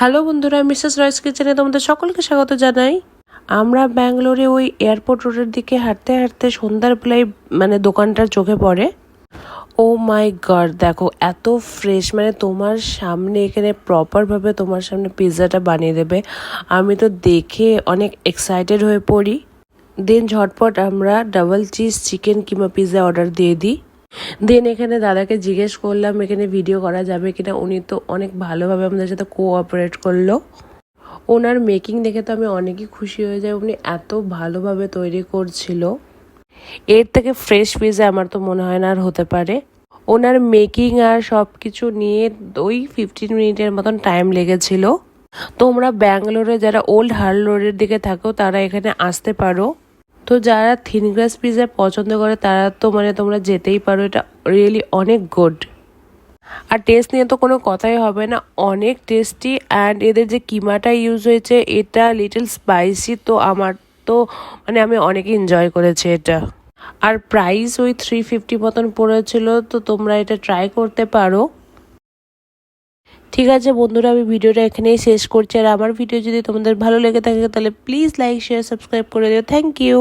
Hello বন্ধুরা, Mrs রয়েস কিচেনে তোমাদের সকলকে স্বাগত জানাই। আমরা ব্যাঙ্গালোরে ওই এয়ারপোর্ট রোডের দিকে হাঁটতে হাঁটতে সন্ধ্যার বেলায় দোকানটার চোখে পড়ে। ও মাই গড, দেখো এত ফ্রেশ, তোমার সামনে এখানে প্রপারভাবে তোমার সামনে পিৎজাটা বানিয়ে দেবে। আমি তো দেখে অনেক এক্সাইটেড হয়ে পড়ি। দেন ঝটপট আমরা ডাবল চিজ চিকেন কিংবা পিৎজা অর্ডার দিয়ে দিই। দেন এখানে দাদাকে জিজ্ঞেস করলাম এখানে ভিডিও করা যাবে কিনা। উনি তো অনেক ভালোভাবে আমাদের সাথে কোঅপারেট করলো। ওনার মেকিং দেখে তো আমি অনেকই খুশি হয়ে যাই। উনি এত ভালোভাবে তৈরি করছিল, এর থেকে ফ্রেশ পিৎজা আমার তো মনে হয় না আর হতে পারে। ওনার মেকিং আর সব কিছু নিয়ে ওই 15 মিনিটের মতন টাইম লেগেছিল। তোমরা ব্যাঙ্গালোরে যারা ওল্ড হার্ল রোডের দিকে থাকো তারা এখানে আসতে পারো। তো যারা থিন গ্রাস পিৎজা পছন্দ করে তারা তো তোমরা যেতেই পারো। এটা রিয়েলি অনেক গুড। আর টেস্ট নিয়ে তো কোনো কথাই হবে না, অনেক টেস্টি। অ্যান্ড এদের যে কিমাটা ইউজ হয়েছে এটা লিটল স্পাইসি, তো আমার তো আমি অনেক এনজয় করেছি এটা। আর প্রাইস ওই 350 মতন পড়েছিল, তো তোমরা এটা ট্রাই করতে পারো। ঠিক আছে বন্ধুরা, আমি ভিডিওটা এখানেই শেষ করছি। আর আমার ভিডিও যদি তোমাদের ভালো লেগে থাকে তাহলে প্লিজ লাইক শেয়ার সাবস্ক্রাইব করে দিও। Thank you.